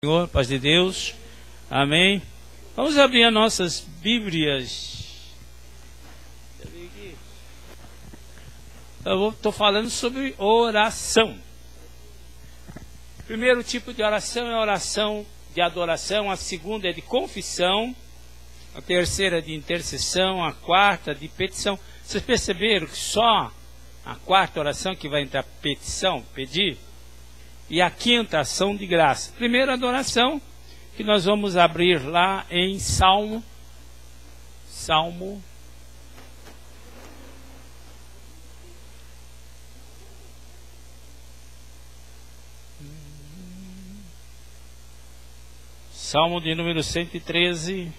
Senhor, paz de Deus, amém. Vamos abrir as nossas Bíblias. Eu estou falando sobre oração. O primeiro tipo de oração é a oração de adoração, a segunda é de confissão, a terceira é de intercessão, a quarta de petição. Vocês perceberam que só a quarta oração que vai entrar petição, pedir, e a quinta ação de graça. Primeiro adoração, que nós vamos abrir lá em Salmo 113.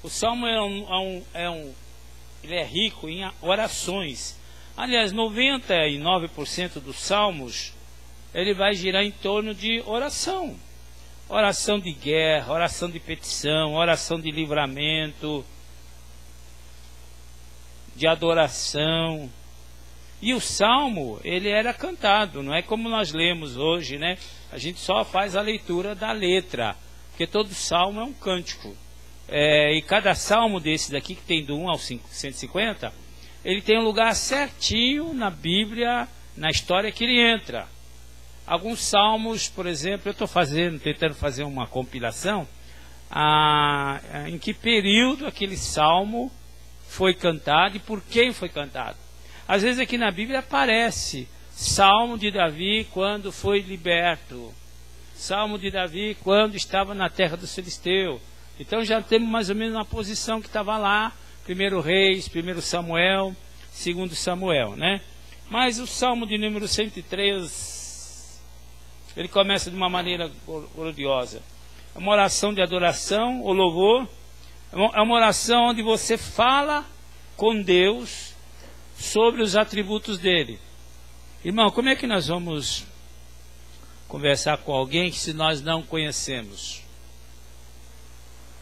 O Salmo ele é rico em orações. Aliás, 99% dos Salmos, ele vai girar em torno de oração. Oração de guerra, oração de petição, oração de livramento, de adoração. E o Salmo, ele era cantado, não é como nós lemos hoje, né? A gente só faz a leitura da letra, porque todo Salmo é um cântico. E cada salmo desse daqui, que tem do 1 ao 150, ele tem um lugar certinho na Bíblia, na história que ele entra. Alguns salmos, por exemplo, eu estou tentando fazer uma compilação, em que período aquele salmo foi cantado e por quem foi cantado. Às vezes aqui na Bíblia aparece Salmo de Davi quando foi liberto, Salmo de Davi quando estava na terra do Filisteu. Então já temos mais ou menos uma posição que estava lá, 1 Reis, 1 Samuel, 2 Samuel, né? Mas o Salmo de número 103, ele começa de uma maneira gloriosa. É uma oração de adoração, ou louvor, é uma oração onde você fala com Deus sobre os atributos dele. Irmão, como é que nós vamos conversar com alguém que se nós não conhecemos?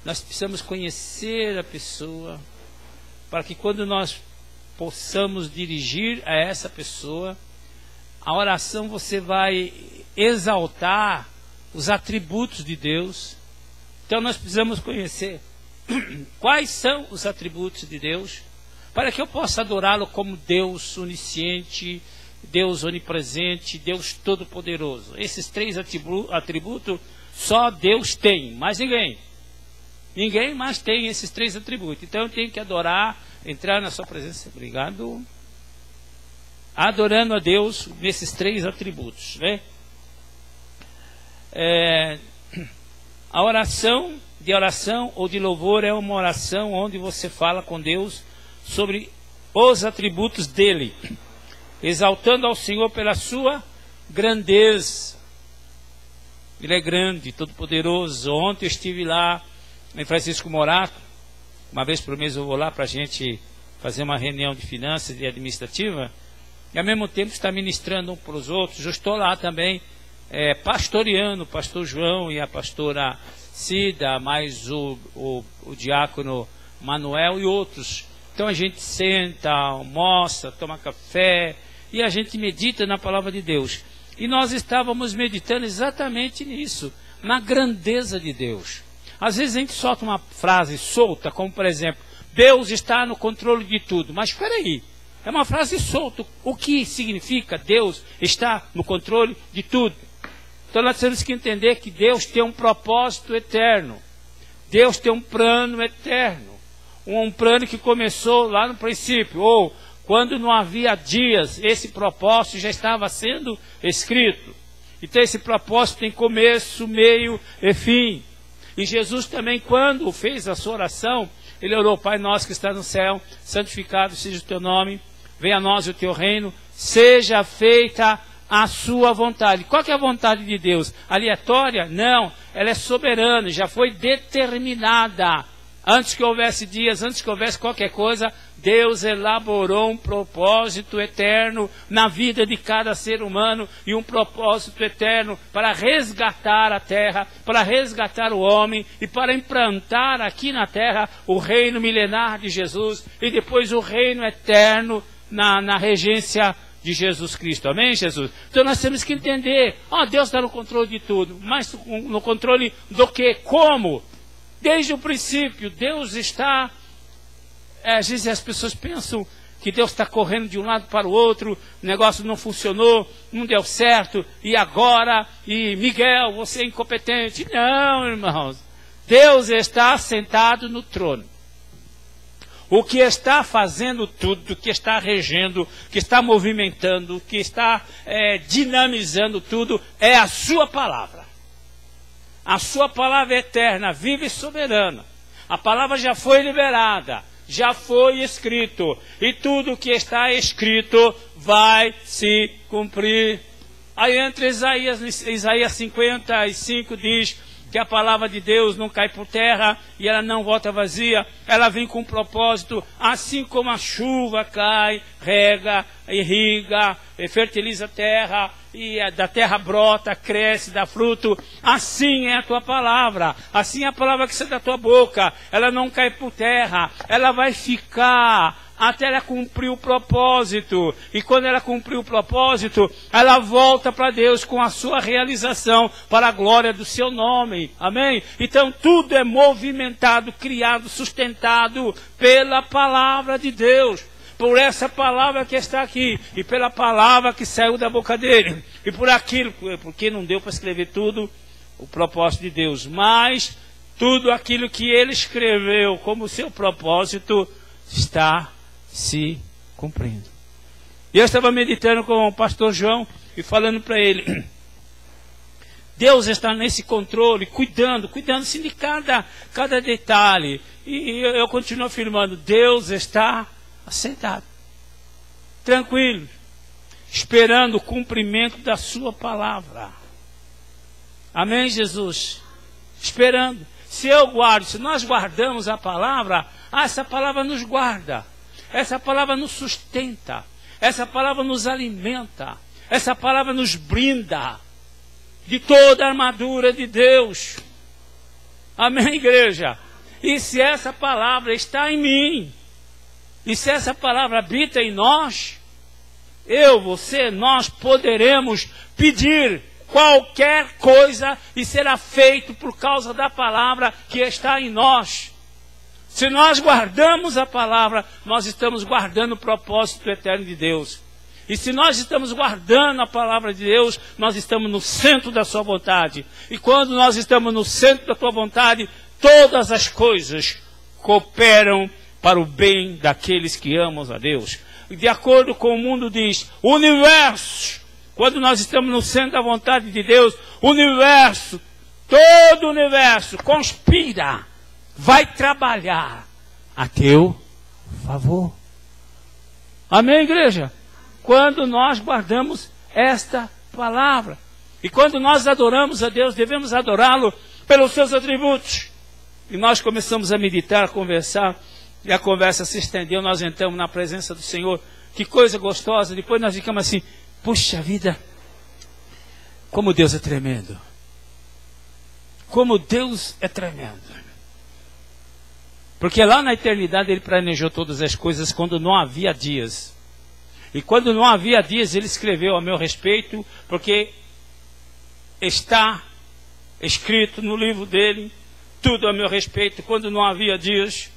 Nós precisamos conhecer a pessoa, para que quando nós possamos dirigir a essa pessoa, a oração você vai exaltar os atributos de Deus. Então nós precisamos conhecer quais são os atributos de Deus, para que eu possa adorá-lo como Deus onisciente, Deus onipresente, Deus todo-poderoso. Esses três atributos só Deus tem, mais ninguém. Ninguém mais tem esses três atributos. Então eu tenho que adorar, entrar na sua presença. Obrigado. Adorando a Deus nesses três atributos, né? A oração ou de louvor é uma oração onde você fala com Deus sobre os atributos dele, exaltando ao Senhor pela sua grandeza. Ele é grande, todo-poderoso. Ontem eu estive lá em Francisco Morato, uma vez por mês eu vou lá para a gente fazer uma reunião de finanças e administrativa, e ao mesmo tempo está ministrando um para os outros. Eu estou lá também pastoreando o pastor João e a pastora Cida, mais o diácono Manuel e outros. Então a gente senta, almoça, toma café e a gente medita na palavra de Deus. E nós estávamos meditando exatamente nisso, na grandeza de Deus. Às vezes a gente solta uma frase solta, como por exemplo, Deus está no controle de tudo. Mas espera aí, é uma frase solta. O que significa Deus está no controle de tudo? Então nós temos que entender que Deus tem um propósito eterno. Deus tem um plano eterno. Um plano que começou lá no princípio, ou quando não havia dias, esse propósito já estava sendo escrito. Então esse propósito tem começo, meio e fim. E Jesus também, quando fez a sua oração, ele orou: Pai nosso que está no céu, santificado seja o teu nome, venha a nós o teu reino, seja feita a sua vontade. Qual que é a vontade de Deus? Aleatória? Não, ela é soberana, já foi determinada Antes que houvesse dias, antes que houvesse qualquer coisa, Deus elaborou um propósito eterno na vida de cada ser humano e um propósito eterno para resgatar a terra, para resgatar o homem e para implantar aqui na terra o reino milenar de Jesus e depois o reino eterno na regência de Jesus Cristo. Amém, Jesus? Então nós temos que entender, Deus está no controle de tudo, mas no controle do quê? Como? Desde o princípio, Deus está... às vezes as pessoas pensam que Deus está correndo de um lado para o outro, o negócio não funcionou, não deu certo, e agora, e Miguel, você é incompetente. Não, irmãos. Deus está sentado no trono. O que está fazendo tudo, que está regendo, que está movimentando, que está dinamizando tudo, é a sua palavra. A sua palavra é eterna, viva e soberana. A palavra já foi liberada, já foi escrito. E tudo que está escrito vai se cumprir. Aí entre Isaías 55 diz que a palavra de Deus não cai por terra e ela não volta vazia. Ela vem com um propósito, assim como a chuva cai, rega, irriga, fertiliza a terra, e da terra brota, cresce, dá fruto. Assim é a tua palavra, assim é a palavra que sai da tua boca. Ela não cai por terra, ela vai ficar até ela cumprir o propósito. E quando ela cumprir o propósito, ela volta para Deus com a sua realização para a glória do seu nome. Amém? Então tudo é movimentado, criado, sustentado pela palavra de Deus. Por essa palavra que está aqui, e pela palavra que saiu da boca dele, e por aquilo, porque não deu para escrever tudo, o propósito de Deus, mas tudo aquilo que ele escreveu como seu propósito está se cumprindo. E eu estava meditando com o pastor João e falando para ele, Deus está nesse controle, cuidando sim de cada detalhe, e eu continuo afirmando, Deus está assentado, tranquilo, esperando o cumprimento da sua palavra. Amém, Jesus? Esperando. Se nós guardamos a palavra, essa palavra nos guarda, essa palavra nos sustenta, essa palavra nos alimenta, essa palavra nos blinda de toda a armadura de Deus. Amém, igreja? E se essa palavra está em mim, e se essa palavra habita em nós, nós poderemos pedir qualquer coisa e será feito por causa da palavra que está em nós. Se nós guardamos a palavra, nós estamos guardando o propósito eterno de Deus. E se nós estamos guardando a palavra de Deus, nós estamos no centro da sua vontade. E quando nós estamos no centro da tua vontade, todas as coisas cooperam para o bem daqueles que amam a Deus. De acordo com o mundo diz, o universo, quando nós estamos no centro da vontade de Deus, o universo, todo o universo conspira, vai trabalhar a teu favor. Amém, igreja? Quando nós guardamos esta palavra. E quando nós adoramos a Deus, devemos adorá-lo pelos seus atributos. E nós começamos a meditar, a conversar, e a conversa se estendeu, nós entramos na presença do Senhor. Que coisa gostosa. Depois nós ficamos assim, puxa vida, como Deus é tremendo. Como Deus é tremendo. Porque lá na eternidade Ele planejou todas as coisas quando não havia dias. E quando não havia dias, Ele escreveu a meu respeito, porque está escrito no livro dele, tudo a meu respeito, quando não havia dias.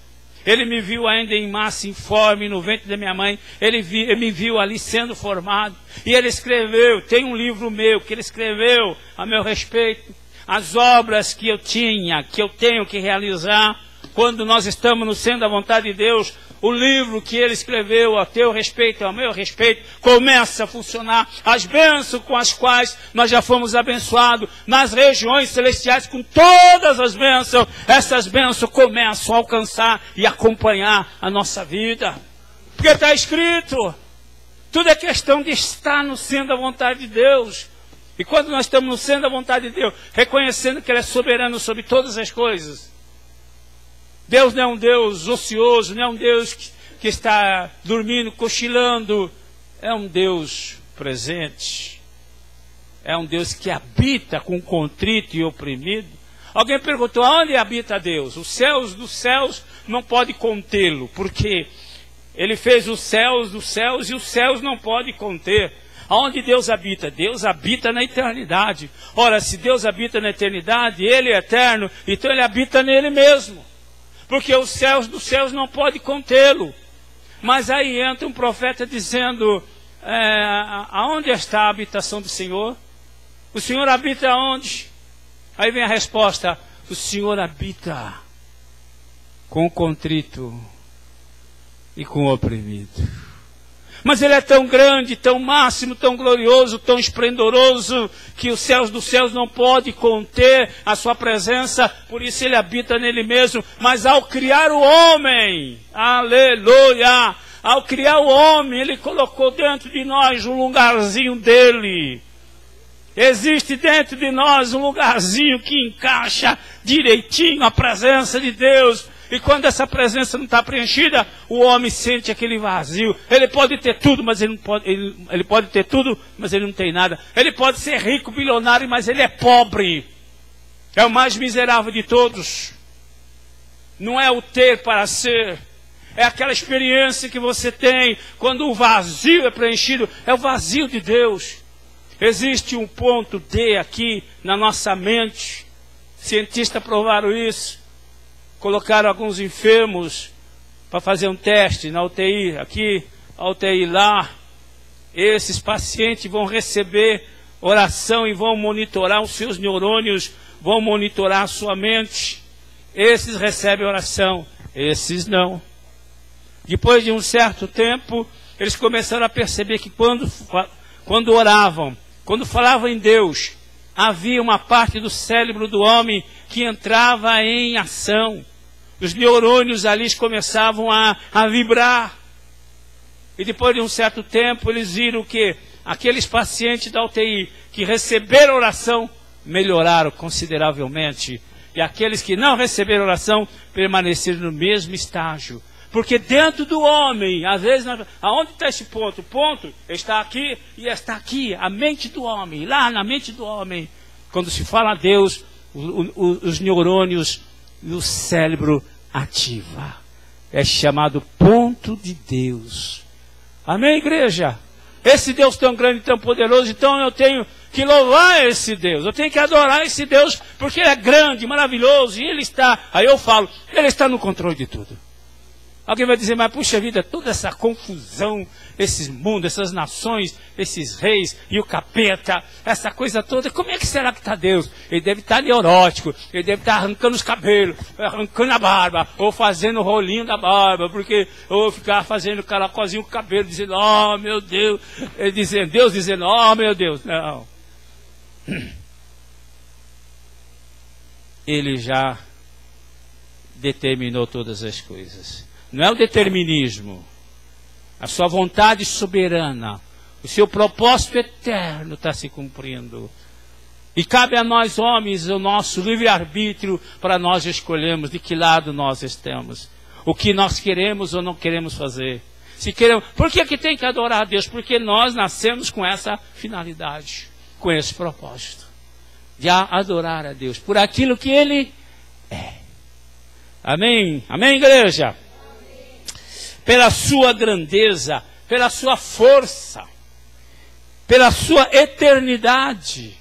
Ele me viu ainda em massa informe no ventre da minha mãe. Ele me viu ali sendo formado. E ele escreveu, tem um livro meu que ele escreveu a meu respeito. As obras que eu tenho que realizar. Quando nós estamos no centro da vontade de Deus, o livro que ele escreveu a teu respeito, ao meu respeito, começa a funcionar. As bênçãos com as quais nós já fomos abençoados nas regiões celestiais, com todas as bênçãos, essas bênçãos começam a alcançar e acompanhar a nossa vida. Porque está escrito, tudo é questão de estar no centro da vontade de Deus. E quando nós estamos no centro da vontade de Deus, reconhecendo que Ele é soberano sobre todas as coisas, Deus não é um Deus ocioso, não é um Deus que está dormindo, cochilando. É um Deus presente. É um Deus que habita com contrito e oprimido. Alguém perguntou, onde habita Deus? Os céus dos céus não pode contê-lo, porque Ele fez os céus dos céus e os céus não pode conter. Aonde Deus habita? Deus habita na eternidade. Ora, se Deus habita na eternidade, Ele é eterno, então Ele habita nele mesmo. Porque os céus dos céus não pode contê-lo. Mas aí entra um profeta dizendo, aonde está a habitação do Senhor? O Senhor habita onde? Aí vem a resposta, o Senhor habita com o contrito e com o oprimido. Mas Ele é tão grande, tão máximo, tão glorioso, tão esplendoroso, que os céus dos céus não podem conter a sua presença, por isso Ele habita nele mesmo. Mas ao criar o homem, aleluia, ao criar o homem, Ele colocou dentro de nós um lugarzinho dele. Existe dentro de nós um lugarzinho que encaixa direitinho a presença de Deus. E quando essa presença não está preenchida, o homem sente aquele vazio. Ele pode ter tudo, mas ele não pode. Ele pode ter tudo, mas ele não tem nada. Ele pode ser rico, bilionário, mas ele é pobre. É o mais miserável de todos. Não é o ter para ser. É aquela experiência que você tem quando o vazio é preenchido. É o vazio de Deus. Existe um ponto D aqui na nossa mente. Cientistas provaram isso. Colocaram alguns enfermos para fazer um teste na UTI aqui, a UTI lá. Esses pacientes vão receber oração e vão monitorar os seus neurônios, vão monitorar a sua mente. Esses recebem oração, esses não. Depois de um certo tempo, eles começaram a perceber que quando oravam, quando falavam em Deus, havia uma parte do cérebro do homem que entrava em ação. Os neurônios ali começavam a vibrar. E depois de um certo tempo, eles viram que aqueles pacientes da UTI que receberam oração, melhoraram consideravelmente. E aqueles que não receberam oração, permaneceram no mesmo estágio. Porque dentro do homem, às vezes, aonde está esse ponto? O ponto está aqui e está aqui, a mente do homem, lá na mente do homem. Quando se fala a Deus, os neurônios no cérebro ativa. É chamado ponto de Deus. Amém, igreja? Esse Deus tão grande e tão poderoso, então eu tenho que louvar esse Deus. Eu tenho que adorar esse Deus, porque Ele é grande, maravilhoso, e Ele está, aí eu falo, Ele está no controle de tudo. Alguém vai dizer, mas puxa vida, toda essa confusão, esses mundos, essas nações, esses reis e o capeta, essa coisa toda, como é que será que está Deus? Ele deve estar neurótico, ele deve estar arrancando os cabelos, arrancando a barba, ou fazendo o rolinho da barba, ou ficar fazendo caracolzinho com o cabelo, dizendo, oh meu Deus, Deus dizendo, oh meu Deus, não. Ele já determinou todas as coisas. Não é o determinismo, a sua vontade soberana, o seu propósito eterno está se cumprindo. E cabe a nós homens o nosso livre-arbítrio para nós escolhermos de que lado nós estamos. O que nós queremos ou não queremos fazer. Se queremos, por que tem que adorar a Deus? Porque nós nascemos com essa finalidade, com esse propósito. De adorar a Deus por aquilo que Ele é. Amém? Amém, igreja? Pela sua grandeza, pela sua força, pela sua eternidade.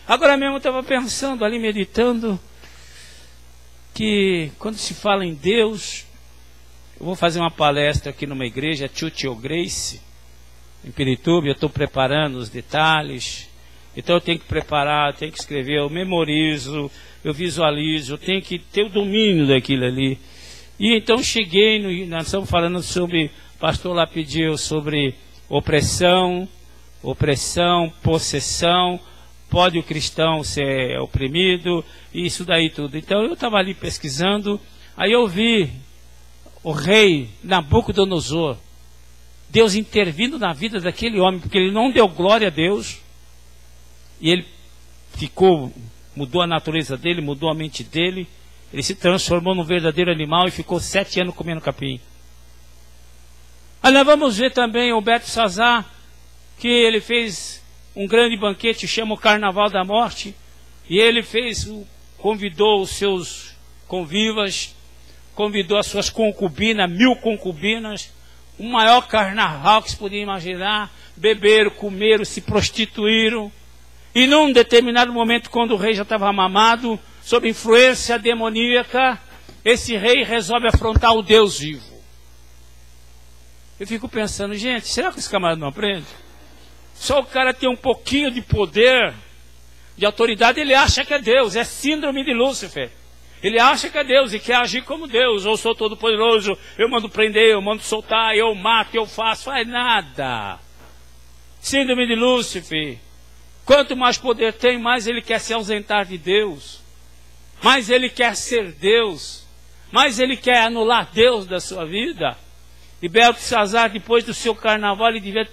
Agora mesmo eu estava pensando ali, meditando, que quando se fala em Deus, eu vou fazer uma palestra aqui numa igreja, Tio Grace, em Pirituba, eu estou preparando os detalhes, então eu tenho que preparar, eu tenho que escrever, eu memorizo, eu visualizo, eu tenho que ter o domínio daquilo ali. E então cheguei, nós estamos falando sobre, o pastor lá pediu sobre opressão, possessão, pode o cristão ser oprimido, e isso daí tudo. Então eu estava ali pesquisando, aí eu vi o rei Nabucodonosor, Deus intervindo na vida daquele homem, porque ele não deu glória a Deus, e ele mudou a natureza dele, mudou a mente dele, Ele se transformou num verdadeiro animal e ficou 7 anos comendo capim. Aí nós vamos ver também o Beltesazar, que ele fez um grande banquete, chama o Carnaval da Morte, e ele convidou os seus convivas, convidou as suas concubinas, 1000 concubinas, o maior carnaval que se podia imaginar, beberam, comeram, se prostituíram, e num determinado momento, quando o rei já estava mamado, sob influência demoníaca, esse rei resolve afrontar o Deus vivo. Eu fico pensando, gente, será que esse camarada não aprende? Só o cara tem um pouquinho de poder, de autoridade, ele acha que é Deus, é síndrome de Lúcifer. Ele acha que é Deus e quer agir como Deus. Eu sou todo poderoso, eu mando prender, eu mando soltar, eu mato, eu faço, faz nada. Síndrome de Lúcifer. Quanto mais poder tem, mais ele quer se ausentar de Deus. Mais ele quer ser Deus. Mais ele quer anular Deus da sua vida. E Beltesazar, depois do seu carnaval, ele devia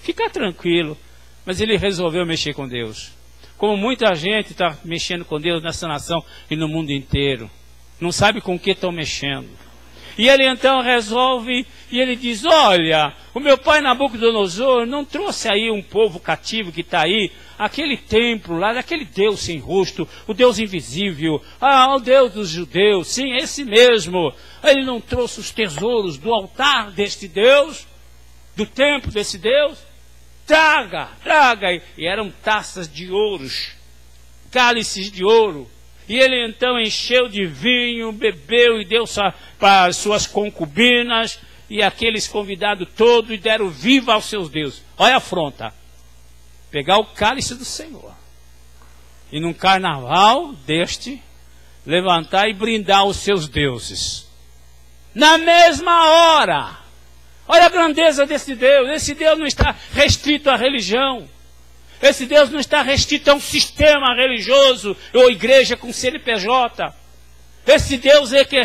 ficar tranquilo. Mas ele resolveu mexer com Deus. Como muita gente está mexendo com Deus nessa nação e no mundo inteiro. Não sabe com o que estão mexendo. E ele então resolve, e ele diz, olha, o meu pai Nabucodonosor não trouxe aí um povo cativo que está aí, aquele templo lá, daquele Deus sem rosto, o Deus invisível, o Deus dos judeus, sim, esse mesmo. Ele não trouxe os tesouros do altar deste Deus, do templo desse Deus? Traga, traga. E eram taças de ouros, cálices de ouro. E ele então encheu de vinho, bebeu e deu para as suas concubinas e aqueles convidados todos e deram viva aos seus deuses. Olha a afronta. Pegar o cálice do Senhor e num carnaval deste levantar e brindar os seus deuses. Na mesma hora. Olha a grandeza desse Deus. Esse Deus não está restrito à religião. Esse Deus não está restrito a um sistema religioso ou igreja com CNPJ. Esse Deus é que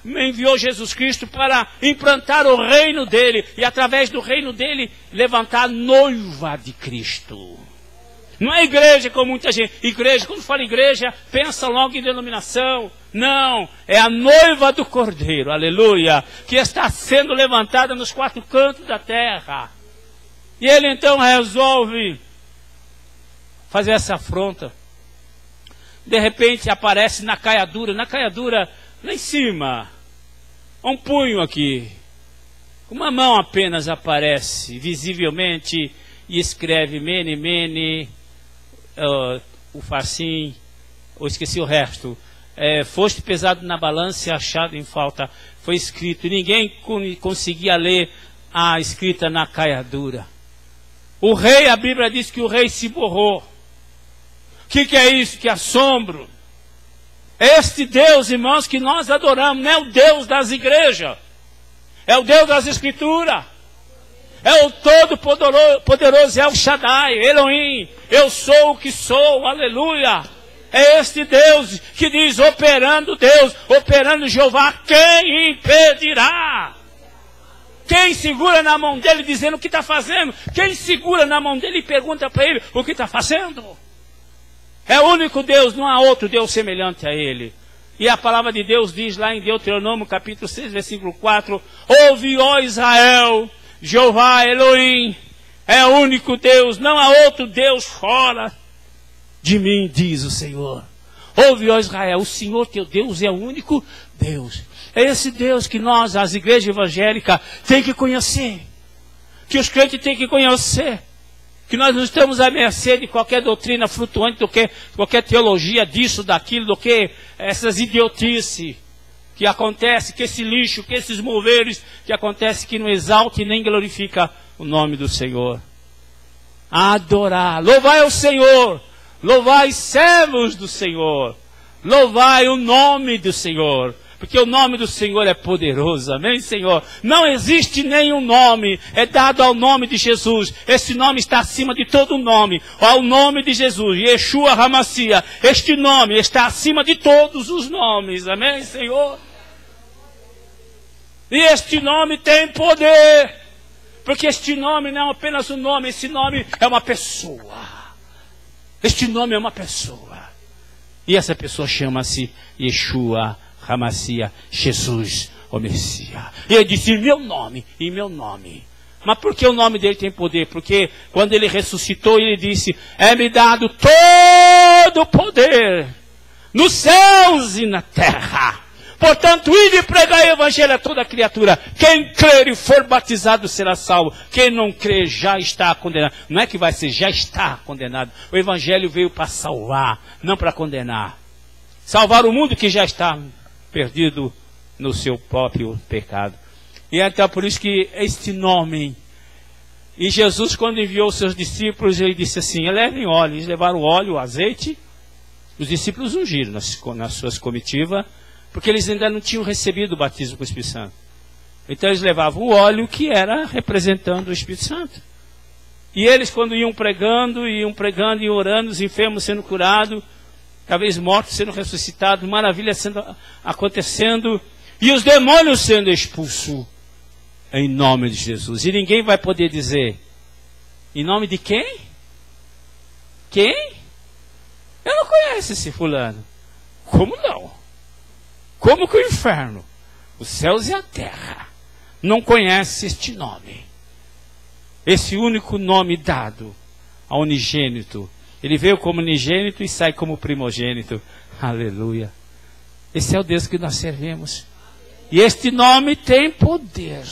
enviou Jesus Cristo para implantar o reino dele e através do reino dele levantar a noiva de Cristo. Não é igreja como muita gente. Igreja, quando fala igreja, pensa logo em denominação. Não, é a noiva do Cordeiro, aleluia, que está sendo levantada nos 4 cantos da terra. E ele então resolve fazer essa afronta. De repente aparece na caiadura lá em cima, um punho aqui, uma mão apenas aparece visivelmente e escreve Mene, Mene, o farsim, ou esqueci o resto, foste pesado na balança e achado em falta. Foi escrito, e ninguém conseguia ler a escrita na caiadura. O rei, a Bíblia diz que o rei se borrou. O que é isso? Que assombro! Este Deus, irmãos, que nós adoramos, não é o Deus das igrejas, é o Deus das Escrituras, é o Todo-Poderoso, é o Shaddai, Elohim, eu sou o que sou, aleluia! É este Deus que diz, operando Deus, operando Jeová, quem impedirá? Quem segura na mão dele dizendo o que está fazendo? Quem segura na mão dele e pergunta para ele o que está fazendo? É o único Deus, não há outro Deus semelhante a ele. E a palavra de Deus diz lá em Deuteronômio capítulo 6, versículo 4, ouve, ó Israel, Jeová Elohim, é o único Deus, não há outro Deus fora de mim, diz o Senhor. Ouve, ó Israel, o Senhor teu Deus é o único Deus. É esse Deus que nós, as igrejas evangélicas, tem que conhecer. Que os crentes têm que conhecer. Que nós não estamos à mercê de qualquer doutrina flutuante, do que qualquer teologia disso, daquilo, do que essas idiotices que acontece, que esse lixo, que esses moveres que acontece, que não exalta e nem glorifica o nome do Senhor. Adorar, louvai ao Senhor, louvai servos do Senhor, louvai o nome do Senhor. Porque o nome do Senhor é poderoso, amém, Senhor? Não existe nenhum nome, é dado ao nome de Jesus. Esse nome está acima de todo nome, ao nome de Jesus, Yeshua HaMashiach. Este nome está acima de todos os nomes, amém, Senhor? E este nome tem poder, porque este nome não é apenas um nome, esse nome é uma pessoa. Este nome é uma pessoa. E essa pessoa chama-se Yeshua HaMashiach, Jesus, o Messias. E ele disse, em meu nome, em meu nome. Mas por que o nome dele tem poder? Porque quando ele ressuscitou, ele disse, é-me dado todo o poder, nos céus e na terra. Portanto, ide e pregai o evangelho a toda criatura. Quem crer e for batizado será salvo. Quem não crer já está condenado. Não é que vai ser, já está condenado. O evangelho veio para salvar, não para condenar. Salvar o mundo que já está perdido no seu próprio pecado. E então por isso que este nome. E Jesus, quando enviou os seus discípulos, ele disse assim, levem óleo. Eles levaram óleo, azeite. Os discípulos ungiram nas suas comitivas, porque eles ainda não tinham recebido o batismo com o Espírito Santo. Então eles levavam o óleo que era representando o Espírito Santo. E eles, quando iam pregando e orando, os enfermos sendo curados, talvez mortos sendo ressuscitados, maravilhas acontecendo, e os demônios sendo expulsos em nome de Jesus. E ninguém vai poder dizer, em nome de quem? Quem? Eu não conheço esse fulano. Como não? Como que o inferno, os céus e a terra, não conhece este nome? Esse único nome dado ao unigênito. Ele veio como unigênito e sai como primogênito. Aleluia. Esse é o Deus que nós servimos. E este nome tem poder.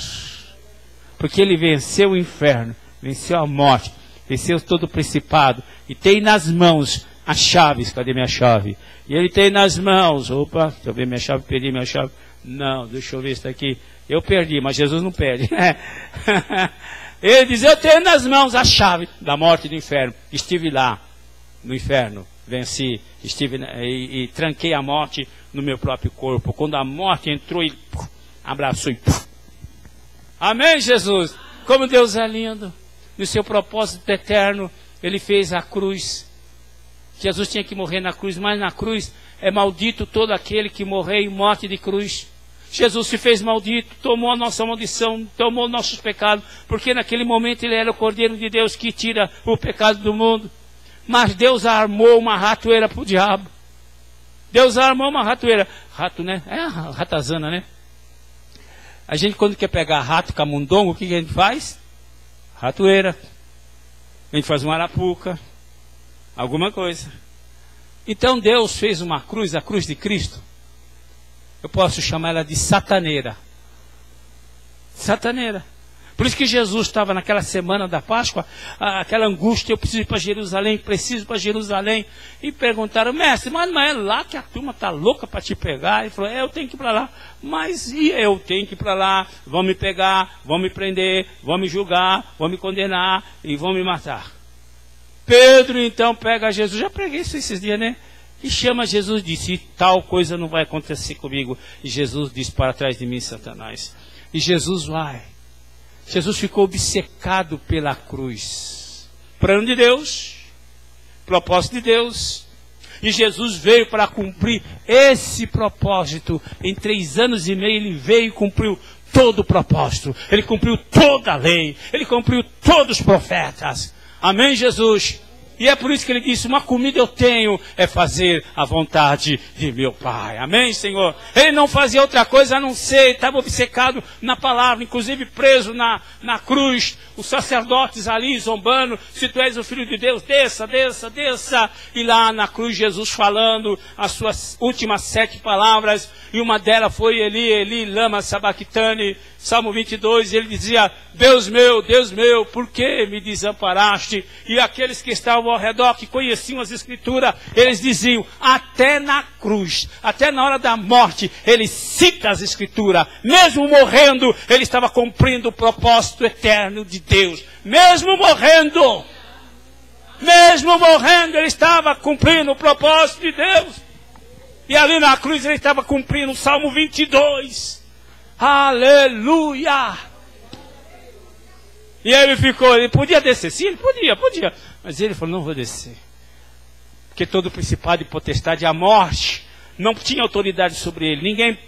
Porque ele venceu o inferno, venceu a morte, venceu todo o principado. E tem nas mãos as chaves. Cadê minha chave? E ele tem nas mãos, opa, deixa eu ver minha chave, perdi minha chave. Não, deixa eu ver isso aqui. Eu perdi, mas Jesus não perde. Ele diz, eu tenho nas mãos a chave da morte e do inferno. Estive lá, no inferno, venci, e tranquei a morte no meu próprio corpo. Quando a morte entrou, ele abraçou e... Amém, Jesus? Como Deus é lindo. No seu propósito eterno, ele fez a cruz. Jesus tinha que morrer na cruz, mas na cruz é maldito todo aquele que morrer em morte de cruz. Jesus se fez maldito, tomou a nossa maldição, tomou nossos pecados, porque naquele momento ele era o Cordeiro de Deus que tira o pecado do mundo. Mas Deus armou uma ratoeira para o diabo. Deus armou uma ratoeira. Rato, né? É a ratazana, né? A gente, quando quer pegar rato, camundongo, o que a gente faz? Ratoeira. A gente faz uma arapuca. Alguma coisa. Então Deus fez uma cruz, a cruz de Cristo. Eu posso chamar ela de sataneira. Sataneira. Por isso que Jesus estava naquela semana da Páscoa, aquela angústia, eu preciso ir para Jerusalém, preciso ir para Jerusalém. E perguntaram, mestre, mas não é lá que a turma está louca para te pegar? Ele falou, eu tenho que ir para lá. Mas e eu tenho que ir para lá? Vão me pegar, vão me prender, vão me julgar, vão me condenar e vão me matar. Pedro então pega Jesus, já preguei isso esses dias, né? E chama Jesus e disse, tal coisa não vai acontecer comigo. E Jesus disse, para trás de mim, Satanás. E Jesus vai. Jesus ficou obcecado pela cruz. Plano de Deus, propósito de Deus. E Jesus veio para cumprir esse propósito. Em 3 anos e meio ele veio e cumpriu todo o propósito. Ele cumpriu toda a lei. Ele cumpriu todos os profetas. Amém, Jesus? E é por isso que ele disse, uma comida eu tenho, é fazer a vontade de meu Pai. Amém, Senhor? Ele não fazia outra coisa a não ser, estava obcecado na palavra, inclusive preso na cruz, os sacerdotes ali zombando, se tu és o Filho de Deus, desça, desça, desça. E lá na cruz Jesus falando as suas últimas 7 palavras, e uma delas foi Eli, Eli, lama sabachthani, Salmo 22, ele dizia, Deus meu, por que me desamparaste? E aqueles que estavam ao redor, que conheciam as Escrituras, eles diziam, até na cruz, até na hora da morte, ele cita as Escrituras. Mesmo morrendo, ele estava cumprindo o propósito eterno de Deus. Mesmo morrendo, ele estava cumprindo o propósito de Deus. E ali na cruz ele estava cumprindo o Salmo 22. Aleluia! E ele ficou, ele podia descer, sim, ele podia. Mas ele falou, não vou descer. Porque todo o principado e potestade, a morte, não tinha autoridade sobre ele. Ninguém,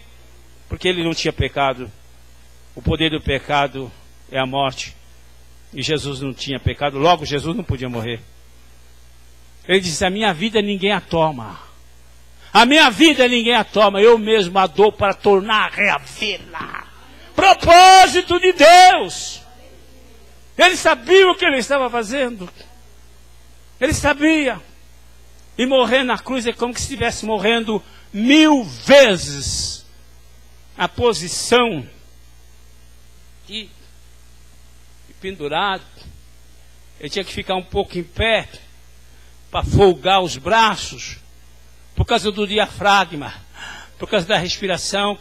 porque ele não tinha pecado. O poder do pecado é a morte. E Jesus não tinha pecado, logo Jesus não podia morrer. Ele disse, a minha vida ninguém a toma. A minha vida ninguém a toma, eu mesmo a dou para tornar a reavê-la. Propósito de Deus. Ele sabia o que ele estava fazendo. Ele sabia. E morrer na cruz é como se estivesse morrendo 1000 vezes a posição e pendurado. Ele tinha que ficar um pouco em pé para folgar os braços por causa do diafragma, por causa da respiração.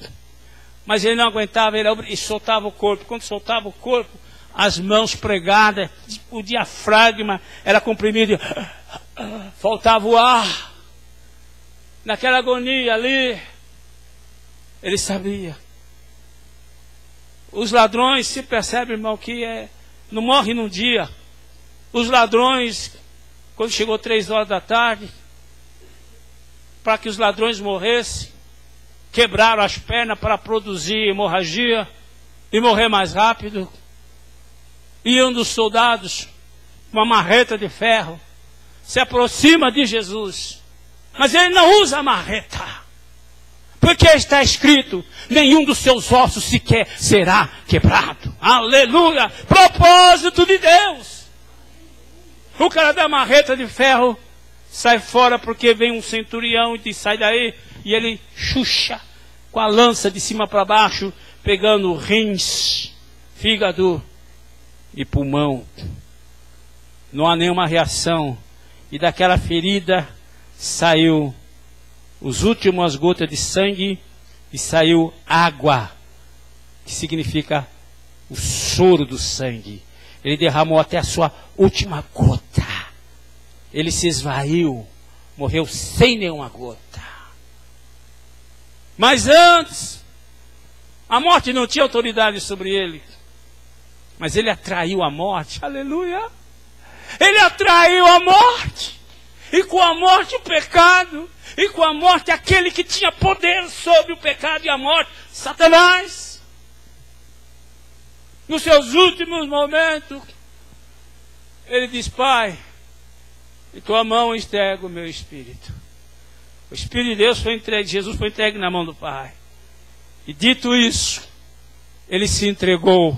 Mas ele não aguentava, ele soltava o corpo. Quando soltava o corpo, as mãos pregadas, o diafragma era comprimido, faltava o ar. Naquela agonia ali, ele sabia. Os ladrões, se percebe, irmão, que não morre num dia. Os ladrões, quando chegou 3 horas da tarde, para que os ladrões morressem, quebraram as pernas para produzir hemorragia e morrer mais rápido. E um dos soldados, uma marreta de ferro, se aproxima de Jesus. Mas ele não usa a marreta. Porque está escrito, nenhum dos seus ossos sequer será quebrado. Aleluia! Propósito de Deus. O cara da marreta de ferro sai fora porque vem um centurião e diz, sai daí. E ele chucha com a lança de cima para baixo, pegando rins, fígado e pulmão. Não há nenhuma reação. E daquela ferida saiu as últimas gotas de sangue e saiu água, que significa o soro do sangue. Ele derramou até a sua última gota. Ele se esvaiu, morreu sem nenhuma gota. Mas antes, a morte não tinha autoridade sobre ele. Mas ele atraiu a morte. Aleluia! Ele atraiu a morte. E com a morte o pecado. E com a morte aquele que tinha poder sobre o pecado e a morte, Satanás. Nos seus últimos momentos, ele diz, Pai, em tua mão entrego o meu espírito. O Espírito de Deus foi entregue, Jesus foi entregue na mão do Pai. E dito isso, ele se entregou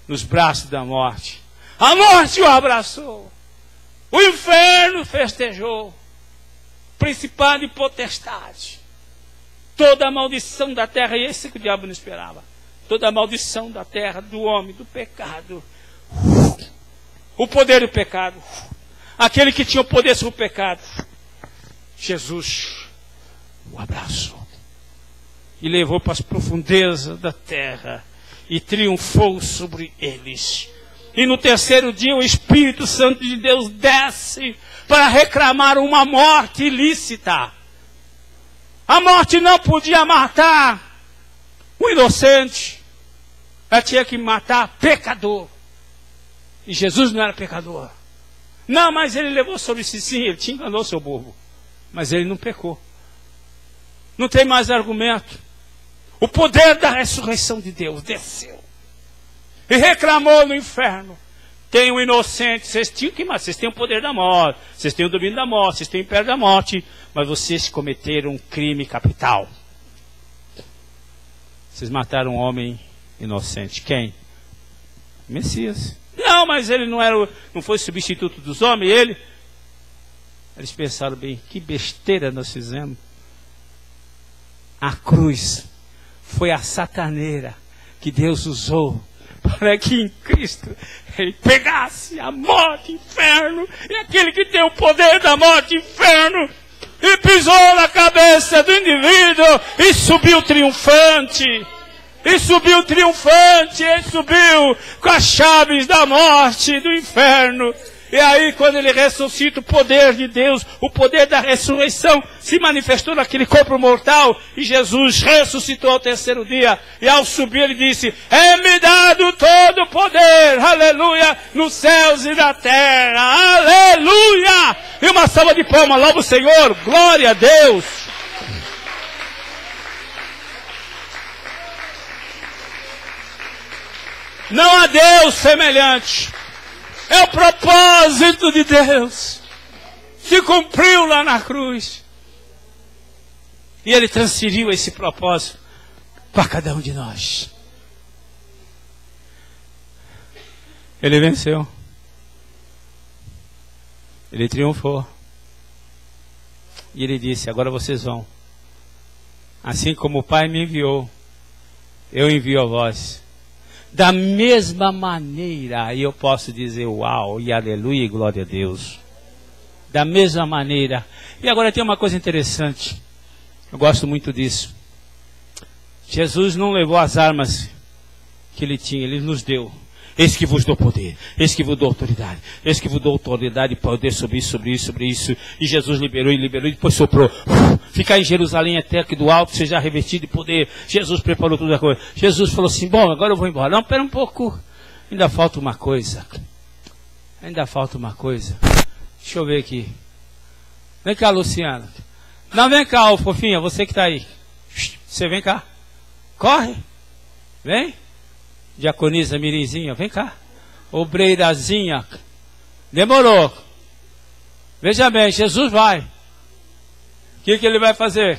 nos braços da morte. A morte o abraçou. O inferno festejou. Principado e potestade. Toda a maldição da terra, e esse que o diabo não esperava. Toda a maldição da terra, do homem, do pecado. O poder do pecado. Aquele que tinha o poder sobre o pecado. Jesus o abraçou. E levou para as profundezas da terra. E triunfou sobre eles. E no terceiro dia o Espírito Santo de Deus desce para reclamar uma morte ilícita. A morte não podia matar o inocente. Ela tinha que matar pecador. E Jesus não era pecador. Não, mas ele levou sobre si, sim, ele te enganou, seu bobo. Mas ele não pecou. Não tem mais argumento. O poder da ressurreição de Deus desceu. E reclamou no inferno. Tem um inocente, vocês tinham que matar, vocês têm o poder da morte, vocês têm o domínio da morte, vocês têm o império da morte, mas vocês cometeram um crime capital. Vocês mataram um homem inocente. Quem? O Messias. Não, mas ele não foi substituto dos homens, ele. Eles pensaram bem, que besteira nós fizemos. A cruz foi a sataneira que Deus usou para que em Cristo ele pegasse a morte, inferno, e aquele que tem o poder da morte, inferno, e pisou na cabeça do indivíduo e subiu triunfante. E subiu triunfante, ele subiu com as chaves da morte e do inferno. E aí, quando ele ressuscita, o poder de Deus, o poder da ressurreição, se manifestou naquele corpo mortal. E Jesus ressuscitou ao terceiro dia. E ao subir, ele disse, é-me dado todo o poder, aleluia, nos céus e na terra, aleluia. E uma salva de palmas, louva o Senhor, glória a Deus. Não há Deus semelhante. É o propósito de Deus. se cumpriu lá na cruz. E Ele transferiu esse propósito para cada um de nós. Ele venceu. Ele triunfou. E Ele disse, agora vocês vão. Assim como o Pai me enviou, eu envio a vós. Da mesma maneira, e eu posso dizer uau, e aleluia, e glória a Deus. Da mesma maneira. E agora tem uma coisa interessante. Eu gosto muito disso. Jesus não levou as armas que Ele tinha, Ele nos deu. Eis que vos dou poder, eis que vos dou autoridade, eis que vos dou autoridade e poder sobre isso. E Jesus liberou e depois soprou. Ficar em Jerusalém até que do alto seja revestido de poder. Jesus preparou toda a coisa. Jesus falou assim, bom, agora eu vou embora. Não, espera um pouco. Ainda falta uma coisa. Deixa eu ver aqui. Vem cá, Luciana. Não, vem cá, ô fofinha, você que está aí. Você vem cá. Corre. Vem. Diaconisa Mirinzinha, vem cá. Obreirazinha. Demorou. Veja bem, Jesus vai. O que Ele vai fazer?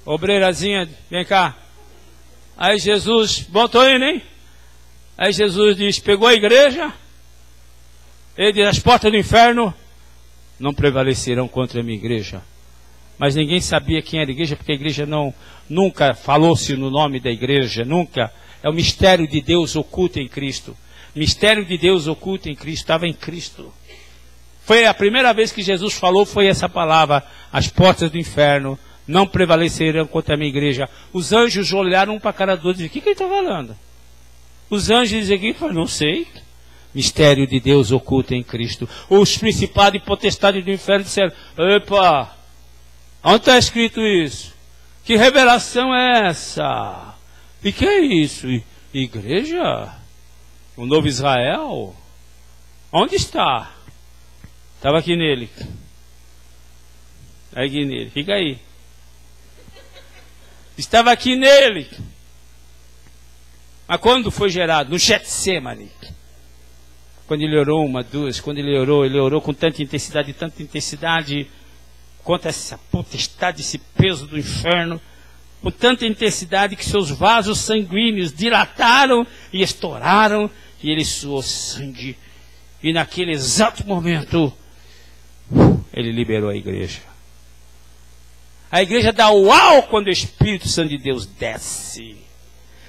Obreirazinha, vem cá. Aí Jesus, bom, tô indo, hein? Aí Jesus diz, pegou a igreja. Ele diz, as portas do inferno não prevalecerão contra a minha igreja. Mas ninguém sabia quem era a igreja, porque a igreja nunca falou-se no nome da igreja, nunca. É o mistério de Deus oculto em Cristo. Mistério de Deus oculto em Cristo, estava em Cristo. Foi a primeira vez que Jesus falou, foi essa palavra, as portas do inferno não prevalecerão contra a minha igreja. Os anjos olharam um para a cara do outro e disseram, o que ele está falando? Os anjos dizem aqui, não sei. Mistério de Deus oculto em Cristo. Os principados e potestades do inferno disseram, epa, onde está escrito isso? Que revelação é essa? E que é isso? Igreja? O novo Israel? Onde está? Estava aqui nele. Aqui nele. Fica aí. Estava aqui nele. Mas quando foi gerado? No Getsemane. Quando ele orou uma, duas, quando ele orou com tanta intensidade, contra essa potestade, esse peso do inferno, com tanta intensidade que seus vasos sanguíneos dilataram e estouraram, e ele suou sangue. E naquele exato momento, ele liberou a igreja. A igreja dá uau quando o Espírito Santo de Deus desce.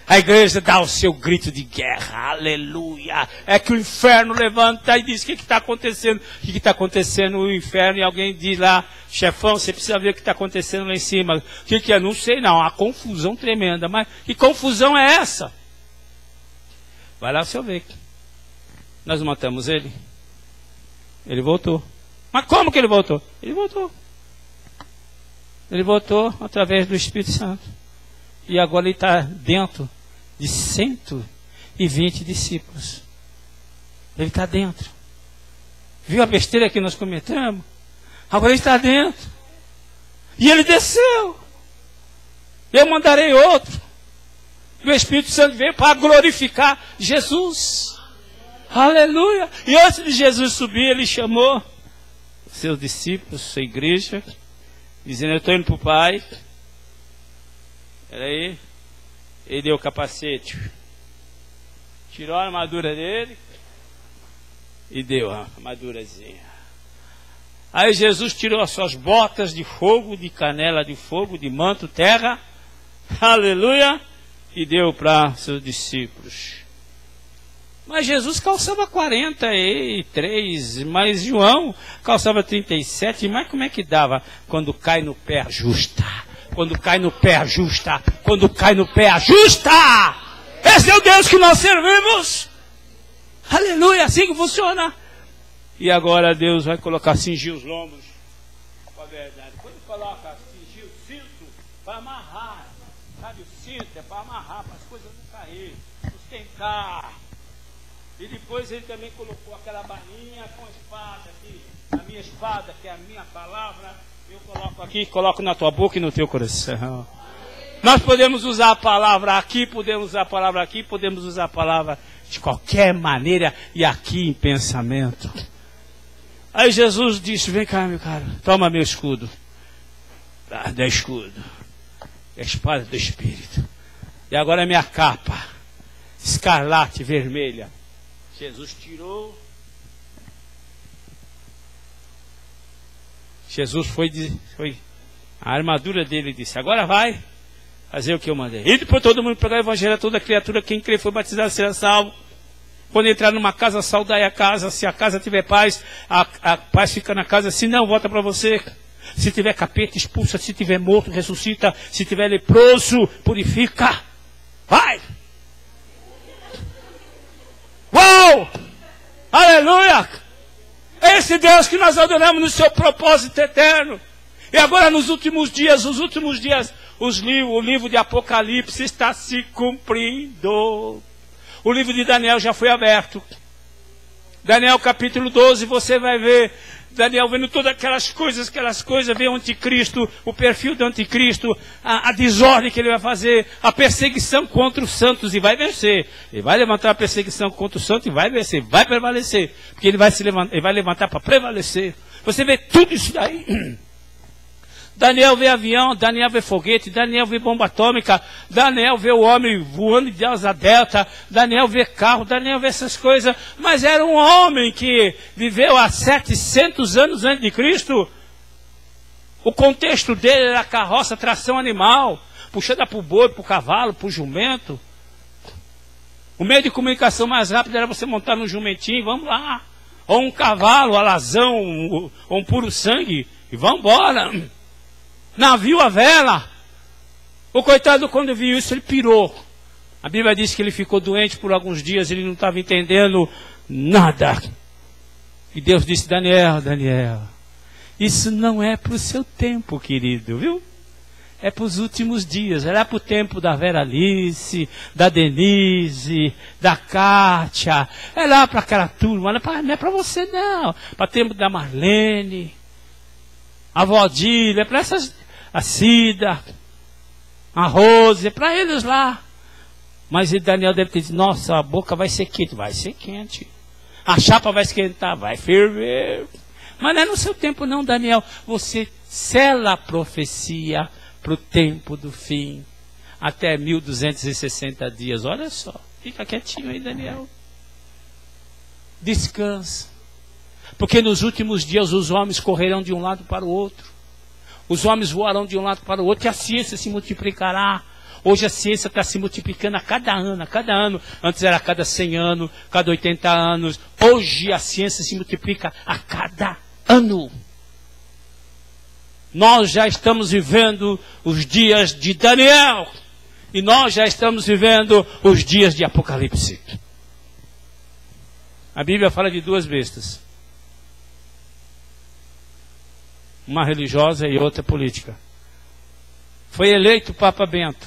A igreja dá o seu grito de guerra, aleluia. É que o inferno levanta e diz, o que está acontecendo? O que está acontecendo no inferno? E alguém diz lá, chefão, você precisa ver o que está acontecendo lá em cima. O que é? Não sei não, uma confusão tremenda. Mas que confusão é essa? Vai lá você ver. Nós matamos ele. Ele voltou. Mas como que ele voltou? Ele voltou. Ele voltou através do Espírito Santo. E agora ele está dentro de 120 discípulos. Ele está dentro. Viu a besteira que nós cometemos? Agora ele está dentro. E ele desceu. Eu mandarei outro. E o Espírito Santo veio para glorificar Jesus. Aleluia. E antes de Jesus subir, ele chamou seus discípulos, sua igreja, dizendo, eu estou indo para o Pai. Peraí. Ele deu o capacete. Tirou a armadura dele. E deu a armadurazinha. Aí Jesus tirou as suas botas de fogo, de canela de fogo, de manto, terra. Aleluia. E deu para seus discípulos. Mas Jesus calçava 43, mas João calçava 37. Mas como é que dava quando cai no pé ajusta? Quando cai no pé ajusta. Quando cai no pé ajusta. Esse é o Deus que nós servimos. Aleluia, assim que funciona. E agora Deus vai colocar, cingir os lombos com a verdade. Quando coloca, cingir o cinto, para amarrar. Sabe, o cinto é para amarrar, para as coisas não cair, sustentar. E depois ele também colocou aquela bainha com a espada aqui. A minha espada, que é a minha palavra, eu coloco aqui, coloco na tua boca e no teu coração. Nós podemos usar a palavra aqui, podemos usar a palavra aqui, podemos usar a palavra de qualquer maneira e aqui em pensamento. Aí Jesus disse, vem cá, meu cara, toma meu escudo. Dá escudo. A espada do Espírito. E agora a minha capa, escarlate vermelha. Jesus tirou. Jesus foi a armadura dele disse, agora vai fazer o que eu mandei. Ide por todo mundo, pregar o evangelho a toda criatura, quem crê foi batizado será salvo. Quando entrar numa casa, saudai a casa. Se a casa tiver paz, a paz fica na casa, se não, volta para você. Se tiver capeta, expulsa. Se tiver morto, ressuscita. Se tiver leproso, purifica. Vai! Uau! Aleluia! Esse Deus que nós adoramos no seu propósito eterno. E agora nos últimos dias, o livro de Apocalipse está se cumprindo. O livro de Daniel já foi aberto. Daniel capítulo 12, você vai ver Daniel vendo todas aquelas coisas, vê o anticristo, o perfil do anticristo, a desordem que ele vai fazer, a perseguição contra os santos, e vai vencer. Ele vai levantar a perseguição contra os santos e vai vencer, vai prevalecer, porque ele vai levantar para prevalecer. Você vê tudo isso daí. Daniel vê avião, Daniel vê foguete, Daniel vê bomba atômica, Daniel vê o homem voando de asa delta, Daniel vê carro, Daniel vê essas coisas, mas era um homem que viveu há 700 anos antes de Cristo. O contexto dele era carroça, tração animal, puxada para o boi, para o cavalo, para o jumento. O meio de comunicação mais rápido era você montar num jumentinho, vamos lá. Ou um cavalo, alazão, ou um puro sangue, e vamos embora. Navio a vela. O coitado, quando viu isso, ele pirou. A Bíblia diz que ele ficou doente por alguns dias, ele não estava entendendo nada. E Deus disse, Daniel, isso não é para o seu tempo, querido, viu? É para os últimos dias, era para o tempo da Vera Alice, da Denise, da Kátia, é lá para aquela turma, não é para você não, para o tempo da Marlene, a Vodilha, para essas, a Cida, a Rose, é para eles lá. Mas Daniel deve ter dito, nossa, a boca vai ser quente, a chapa vai esquentar, vai ferver. Mas não é no seu tempo não, Daniel, você sela a profecia para o tempo do fim, até 1260 dias, olha só, fica quietinho aí, Daniel, descansa, porque nos últimos dias os homens correrão de um lado para o outro, os homens voarão de um lado para o outro, e a ciência se multiplicará. Hoje a ciência está se multiplicando a cada ano, antes era a cada 100 anos, cada 80 anos, hoje a ciência se multiplica a cada ano. Nós já estamos vivendo os dias de Daniel. E nós já estamos vivendo os dias de Apocalipse. A Bíblia fala de duas bestas. Uma religiosa e outra política. Foi eleito o Papa Bento.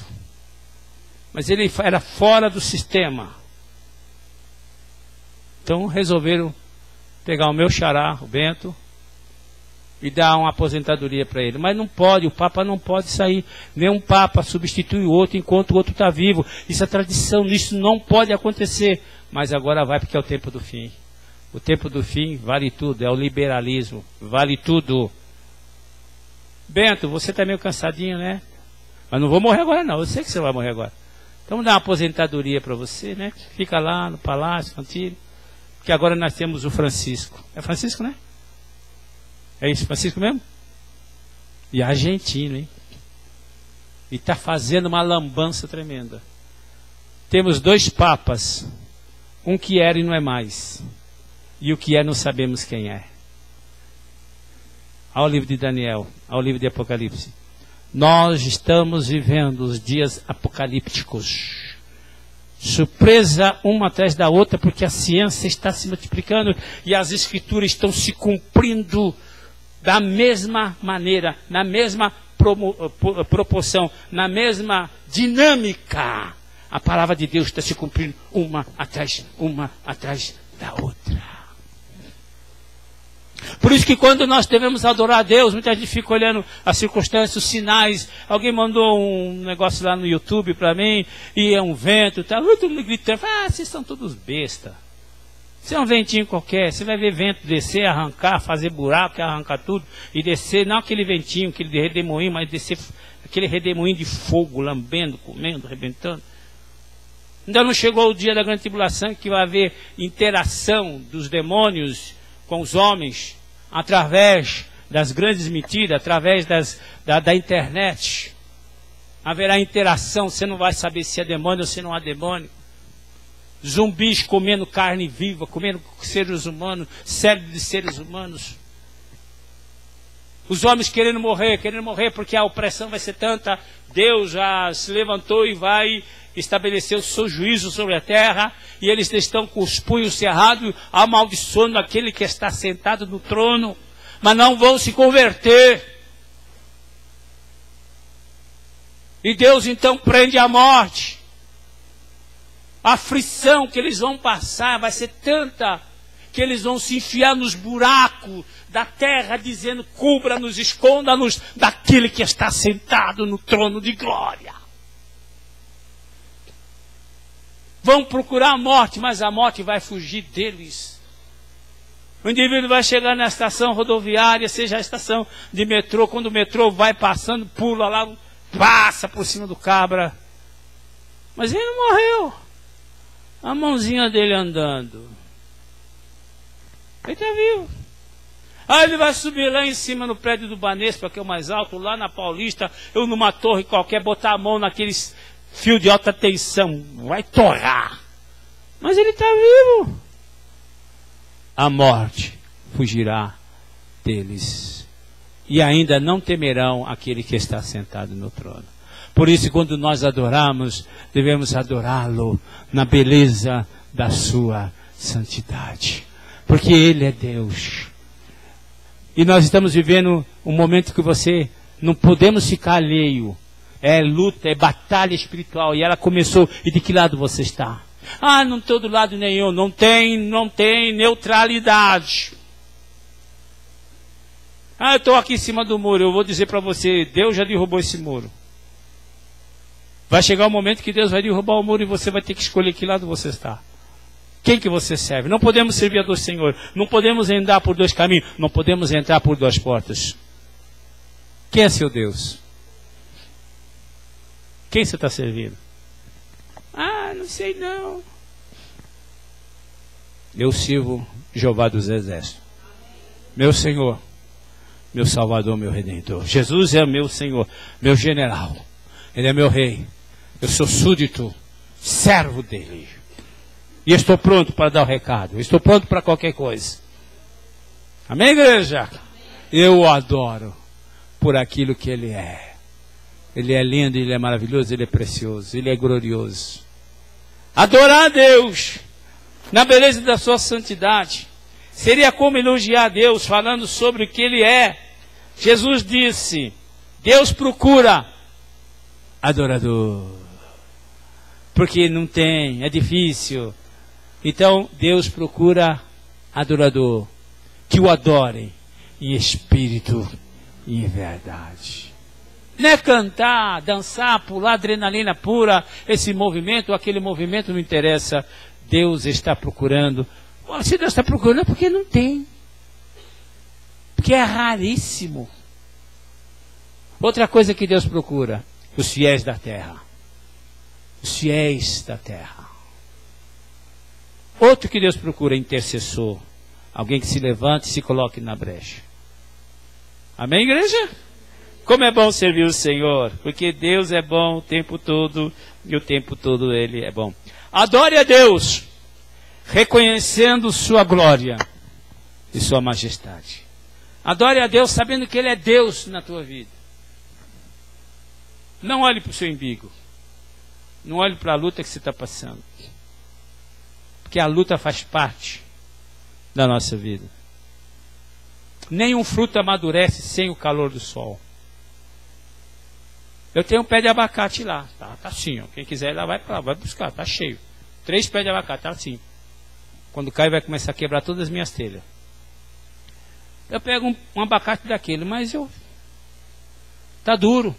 Mas ele era fora do sistema. Então resolveram pegar o meu xará, o Bento, e dar uma aposentadoria para ele. Mas não pode, o Papa não pode sair. Nenhum Papa substitui o outro enquanto o outro está vivo. Isso é tradição, isso não pode acontecer. Mas agora vai, porque é o tempo do fim. O tempo do fim vale tudo, é o liberalismo, vale tudo. Bento, você está meio cansadinho, né? Mas não vou morrer agora não, eu sei que você vai morrer agora. Então vamos dar uma aposentadoria para você, né? Fica lá no Palácio Antigo. Porque agora nós temos o Francisco. É Francisco, né? É isso, Francisco mesmo? E argentino, hein? E está fazendo uma lambança tremenda. Temos dois papas. Um que era e não é mais. E o que é não sabemos quem é. Ao livro de Daniel, ao livro de Apocalipse. Nós estamos vivendo os dias apocalípticos. Surpresa uma atrás da outra, porque a ciência está se multiplicando e as escrituras estão se cumprindo da mesma maneira, na mesma proporção, na mesma dinâmica. A palavra de Deus está se cumprindo uma atrás da outra. Por isso que quando nós devemos adorar a Deus, muita gente fica olhando as circunstâncias, os sinais. Alguém mandou um negócio lá no YouTube para mim, e é um vento e tal. Todo mundo gritando, vocês são todos besta. Se é um ventinho qualquer, você vai ver vento descer, arrancar, fazer buraco, arrancar tudo e descer, não aquele ventinho, aquele redemoinho, mas descer aquele redemoinho de fogo, lambendo, comendo, arrebentando. Ainda não chegou o dia da grande tribulação que vai haver interação dos demônios com os homens através das grandes mentiras, através da internet. Haverá interação, você não vai saber se é demônio ou se não há demônio. Zumbis comendo carne viva, comendo seres humanos, cérebro de seres humanos. Os homens querendo morrer porque a opressão vai ser tanta. Deus já se levantou e vai estabelecer o seu juízo sobre a terra, e eles estão com os punhos cerrados, amaldiçoando aquele que está sentado no trono, mas não vão se converter. E Deus então prende a morte. A aflição que eles vão passar vai ser tanta que eles vão se enfiar nos buracos da terra, dizendo: cubra-nos, esconda-nos daquele que está sentado no trono de glória. Vão procurar a morte, mas a morte vai fugir deles. O indivíduo vai chegar na estação rodoviária, seja a estação de metrô, quando o metrô vai passando, pula lá, passa por cima do cabra. Mas ele não morreu. A mãozinha dele andando. Ele está vivo. Aí ele vai subir lá em cima no prédio do Banespa, que é o mais alto, lá na Paulista, ou numa torre qualquer, botar a mão naqueles fios de alta tensão. Vai torrar. Mas ele está vivo. A morte fugirá deles. E ainda não temerão aquele que está sentado no trono. Por isso, quando nós adoramos, devemos adorá-lo na beleza da sua santidade. Porque Ele é Deus. E nós estamos vivendo um momento que você não podemos ficar alheio. É luta, é batalha espiritual. E ela começou. E de que lado você está? Ah, não estou do lado nenhum. Não tem neutralidade. Ah, eu estou aqui em cima do muro. Eu vou dizer para você, Deus já derrubou esse muro. Vai chegar o momento que Deus vai derrubar o muro e você vai ter que escolher que lado você está. Quem que você serve? Não podemos servir a dois senhores. Não podemos andar por dois caminhos. Não podemos entrar por duas portas. Quem é seu Deus? Quem você está servindo? Ah, não sei não. Eu sirvo Jeová dos Exércitos. Meu Senhor, meu Salvador, meu Redentor. Jesus é meu Senhor, meu general. Ele é meu rei. Eu sou súdito, servo dele. E estou pronto para dar o recado. Estou pronto para qualquer coisa. Amém, igreja? Eu o adoro por aquilo que ele é. Ele é lindo, ele é maravilhoso, ele é precioso, ele é glorioso. Adorar a Deus na beleza da sua santidade seria como elogiar a Deus falando sobre o que ele é. Jesus disse: Deus procura adorador. Porque não tem, é difícil. Então Deus procura adorador que o adorem em espírito e em verdade. Não é cantar, dançar, pular, adrenalina pura, esse movimento ou aquele movimento, não interessa. Deus está procurando. Se Deus está procurando é porque não tem. Porque é raríssimo. Outra coisa que Deus procura: os fiéis da terra. Os fiéis da terra. Outro que Deus procura: intercessor. Alguém que se levante e se coloque na brecha. Amém, igreja? Como é bom servir o Senhor, porque Deus é bom o tempo todo, e o tempo todo Ele é bom. Adore a Deus, reconhecendo sua glória e sua majestade. Adore a Deus sabendo que Ele é Deus na tua vida. Não olhe para o seu umbigo. Não olhe para a luta que você está passando. Porque a luta faz parte da nossa vida. Nenhum fruto amadurece sem o calor do sol. Eu tenho um pé de abacate lá. Tá assim, ó. Quem quiser ir lá vai para lá, vai buscar, tá cheio. 3 pés de abacate, tá assim. Quando cai vai começar a quebrar todas as minhas telhas. Eu pego um abacate daquele, mas tá duro.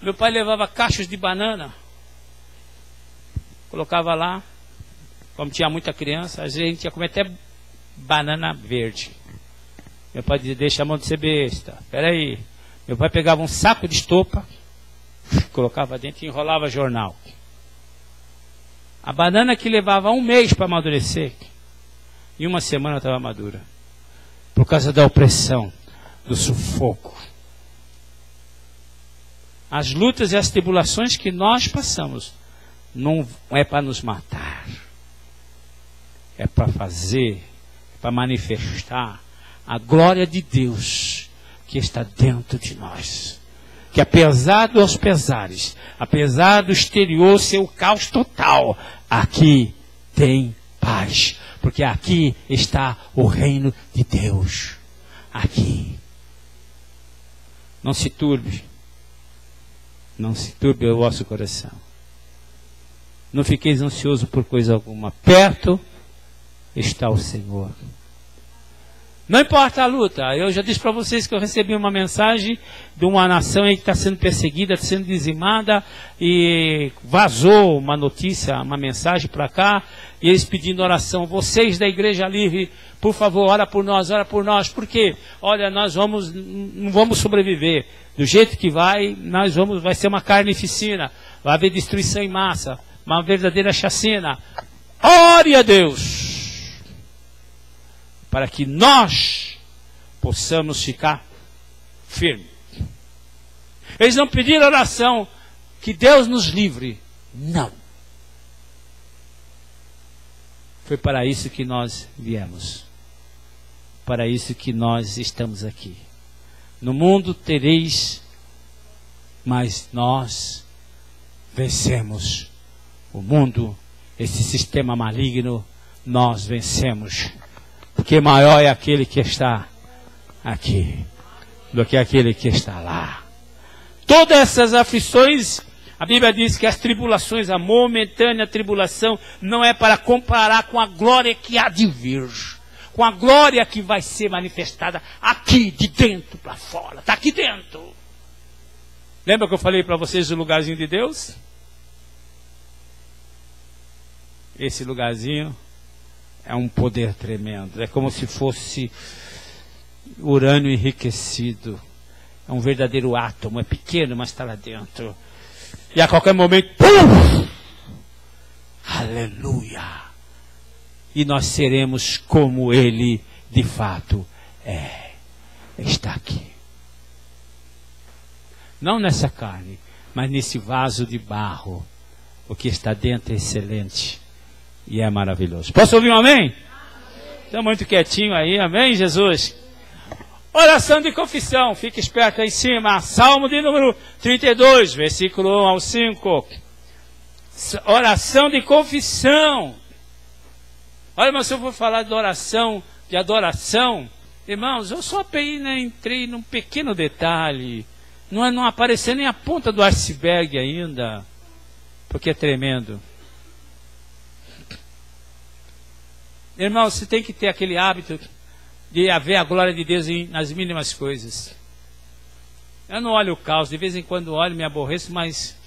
Meu pai levava cachos de banana, colocava lá, como tinha muita criança, às vezes a gente ia comer até banana verde. Meu pai dizia, deixa a mão de ser besta, peraí. Meu pai pegava um saco de estopa, colocava dentro e enrolava jornal. A banana que levava 1 mês para amadurecer, em 1 semana estava madura. Por causa da opressão, do sufoco. As lutas e as tribulações que nós passamos, não é para nos matar. É para fazer, é para manifestar a glória de Deus que está dentro de nós. Que apesar dos pesares, apesar do exterior ser o caos total, aqui tem paz. Porque aqui está o reino de Deus. Aqui. Não se turbe. Não se turbe o vosso coração. Não fiqueis ansiosos por coisa alguma. Perto está o Senhor. Não importa a luta. Eu já disse para vocês que eu recebi uma mensagem de uma nação aí que está sendo perseguida, está sendo dizimada, e vazou uma notícia, uma mensagem para cá, e eles pedindo oração. Vocês da Igreja Livre, por favor, ora por nós, porque, olha, nós não vamos sobreviver. Do jeito que vai ser uma carnificina, vai haver destruição em massa, uma verdadeira chacina. Ore a Deus! Para que nós possamos ficar firmes. Eles não pediram oração, que Deus nos livre. Não. Foi para isso que nós viemos. Para isso que nós estamos aqui. No mundo tereis, mas nós vencemos o mundo, esse sistema maligno, nós vencemos. Porque maior é aquele que está aqui do que aquele que está lá. Todas essas aflições, a Bíblia diz que as tribulações, a momentânea tribulação, não é para comparar com a glória que há de vir. Com a glória que vai ser manifestada aqui, de dentro para fora. Está aqui dentro. Lembra que eu falei para vocês do lugarzinho de Deus? Esse lugarzinho é um poder tremendo. É como se fosse urânio enriquecido. É um verdadeiro átomo. É pequeno, mas está lá dentro. E a qualquer momento, pum! Aleluia! E nós seremos como Ele de fato é. Está aqui. Não nessa carne, mas nesse vaso de barro. O que está dentro é excelente. E é maravilhoso. Posso ouvir um amém? Está muito quietinho aí, amém, Jesus? Oração de confissão, fique esperto aí em cima. Salmo de número 32, versículo 1 ao 5. Oração de confissão. Olha, mas se eu for falar de oração, de adoração, irmãos, eu só entrei num pequeno detalhe. Não apareceu nem a ponta do iceberg ainda, porque é tremendo. Irmão, você tem que ter aquele hábito de haver a glória de Deus nas mínimas coisas. Eu não olho o caos, de vez em quando olho, me aborreço, mas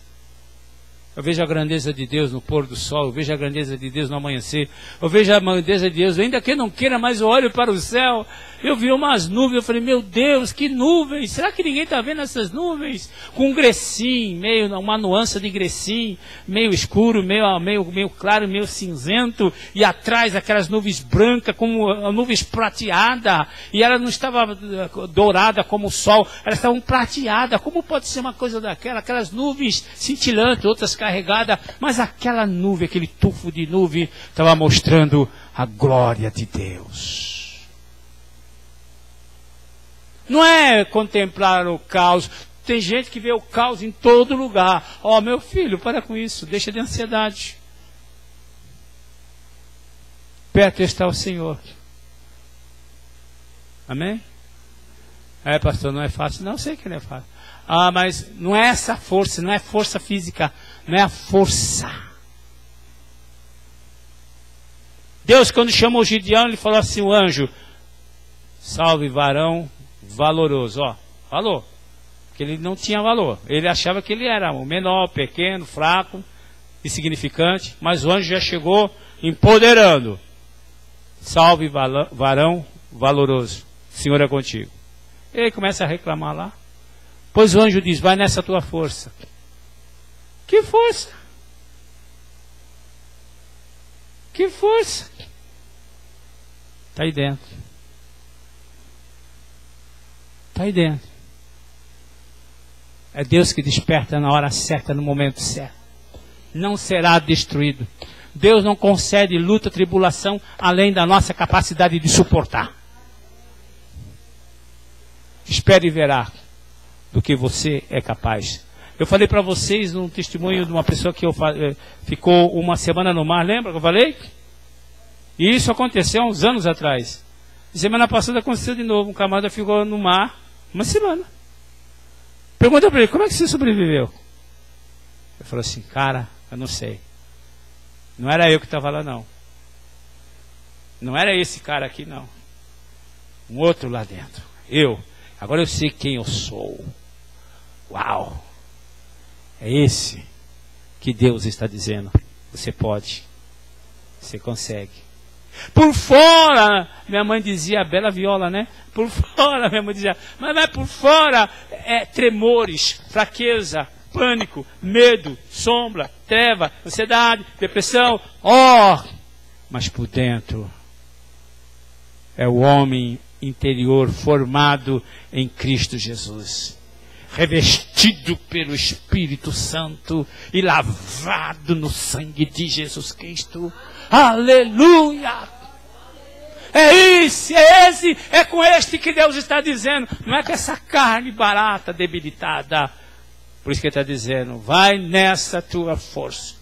eu vejo a grandeza de Deus no pôr do sol, eu vejo a grandeza de Deus no amanhecer, eu vejo a grandeza de Deus, ainda que eu não queira, mas eu olho para o céu, eu vi umas nuvens, eu falei, meu Deus, que nuvens, será que ninguém está vendo essas nuvens? Com um grecim, uma nuance de grecim, meio escuro, meio claro, meio cinzento, e atrás aquelas nuvens brancas, como nuvens prateadas, e ela não estava dourada como o sol, elas estavam prateadas, como pode ser uma coisa daquela, aquelas nuvens cintilantes, outras carregada, mas aquela nuvem, aquele tufo de nuvem, estava mostrando a glória de Deus. Não é contemplar o caos. Tem gente que vê o caos em todo lugar. Ó, meu filho, para com isso, deixa de ansiedade. Perto está o Senhor. Amém? É, pastor, não é fácil. Não, eu sei que não é fácil. Ah, mas não é essa força, não é força física, não é a força. Deus, quando chamou Gideão, ele falou assim, o anjo, salve varão valoroso, ó, falou, porque ele não tinha valor, ele achava que ele era o menor, pequeno, fraco, insignificante, mas o anjo já chegou empoderando. Salve, varão valoroso, o Senhor é contigo. Ele começa a reclamar lá. Pois o anjo diz, vai nessa tua força. Que força? Que força? Está aí dentro. Está aí dentro. É Deus que desperta na hora certa, no momento certo. Não será destruído. Deus não concede luta, tribulação, além da nossa capacidade de suportar. Espere e verá do que você é capaz. Eu falei para vocês um testemunho de uma pessoa que ficou uma semana no mar, lembra que eu falei? E isso aconteceu há uns anos atrás. Semana passada aconteceu de novo, um camarada ficou no mar uma semana. Pergunta para ele, como é que você sobreviveu? Ele falou assim, cara, eu não sei. Não era eu que estava lá, não. Não era esse cara aqui, não. Um outro lá dentro. Agora eu sei quem eu sou. Uau! É esse que Deus está dizendo. Você pode. Você consegue. Por fora, minha mãe dizia, a bela viola, né? Por fora, minha mãe dizia, mas por fora tremores, fraqueza, pânico, medo, sombra, treva, ansiedade, depressão. Mas por dentro é o homem interior formado em Cristo Jesus, revestido pelo Espírito Santo e lavado no sangue de Jesus Cristo. Aleluia! É com este que Deus está dizendo. Não é com essa carne barata, debilitada. Por isso que ele está dizendo, vai nessa tua força.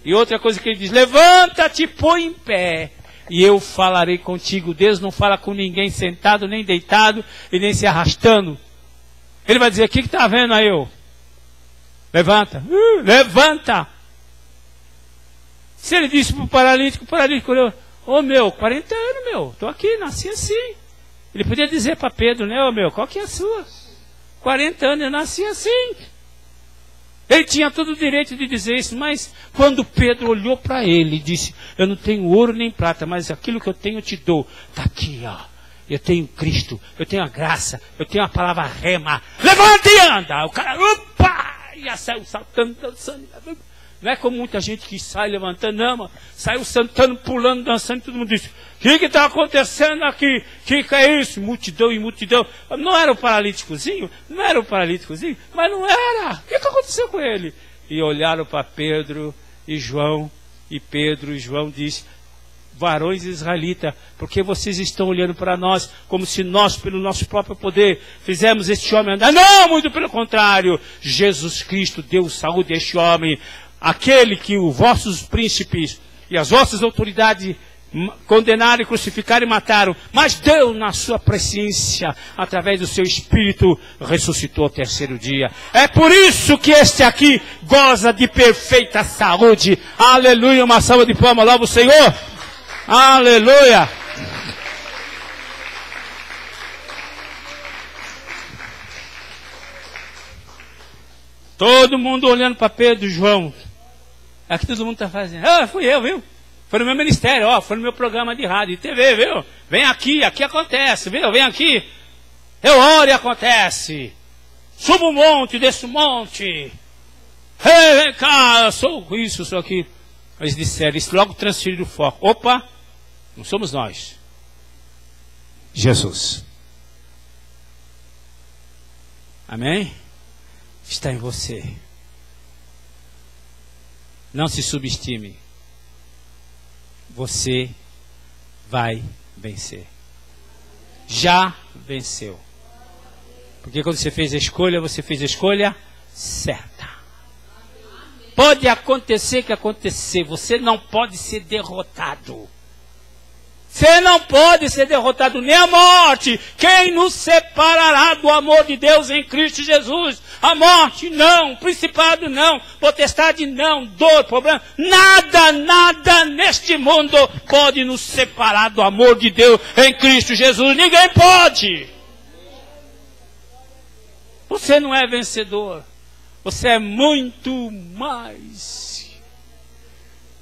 E outra coisa que ele diz, levanta-te, põe em pé, e eu falarei contigo. Deus não fala com ninguém sentado, nem deitado, e nem se arrastando. Ele vai dizer, o que está vendo aí? Levanta. Levanta. Se ele disse para o paralítico olhou, 40 anos, estou aqui, nasci assim. Ele podia dizer para Pedro, né, qual que é a sua? 40 anos, eu nasci assim. Ele tinha todo o direito de dizer isso, mas quando Pedro olhou para ele e disse, eu não tenho ouro nem prata, mas aquilo que eu tenho eu te dou. Está aqui, eu tenho Cristo, eu tenho a graça, eu tenho a palavra rema. Levanta e anda! O cara, e saiu saltando, dançando. Não é como muita gente que sai levantando, não, mano. Saiu saltando, pulando, dançando, todo mundo disse, o que está acontecendo aqui? Que é isso? Multidão e multidão. Não era o paralíticozinho? Não era o paralíticozinho? Mas não era. O que aconteceu com ele? E olharam para Pedro e João, e Pedro e João disse, varões israelitas, porque vocês estão olhando para nós como se nós, pelo nosso próprio poder, fizemos este homem andar? Não, muito pelo contrário. Jesus Cristo deu saúde a este homem. Aquele que os vossos príncipes e as vossas autoridades condenaram, crucificaram e mataram, mas Deus, na sua presciência, através do seu Espírito, ressuscitou ao terceiro dia. É por isso que este aqui goza de perfeita saúde. Aleluia, uma salva de palmas, louva o Senhor. Aleluia. Todo mundo olhando para Pedro e João. Aqui todo mundo está fazendo. Fui eu, viu? Foi no meu ministério, foi no meu programa de rádio e TV, viu? Vem aqui acontece, viu? Vem aqui. Eu oro e acontece. Subo um monte, desço um monte. Vem cá, sou isso, sou aquilo. Eles disseram, isso logo transferiram o foco. Opa, não somos nós. Jesus. Amém? Está em você. Não se subestime. Você vai vencer. Já venceu. Porque quando você fez a escolha, você fez a escolha certa. Pode acontecer que acontecer. Você não pode ser derrotado. Você não pode ser derrotado, nem a morte. Quem nos separará do amor de Deus em Cristo Jesus? A morte não, principado não, potestade não, dor, problema. Nada neste mundo pode nos separar do amor de Deus em Cristo Jesus. Ninguém pode. Você não é vencedor. Você é muito mais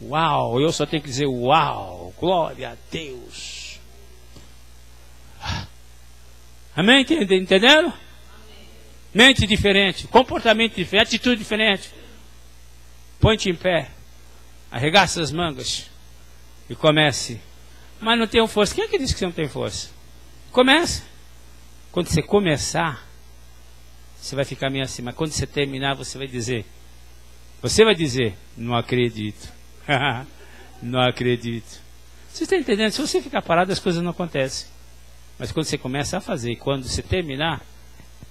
Uau, eu só tenho que dizer uau, glória a Deus. Amém? Entenderam? Mente diferente, comportamento diferente, atitude diferente. Põe-te em pé, arregaça as mangas e comece. Mas não tenho força. Quem é que disse que você não tem força? Comece. Quando você começar, você vai ficar meio assim. Mas quando você terminar, você vai dizer, não acredito. Não acredito. Você está entendendo? Se você ficar parado, as coisas não acontecem. Mas quando você começa a fazer, quando você terminar,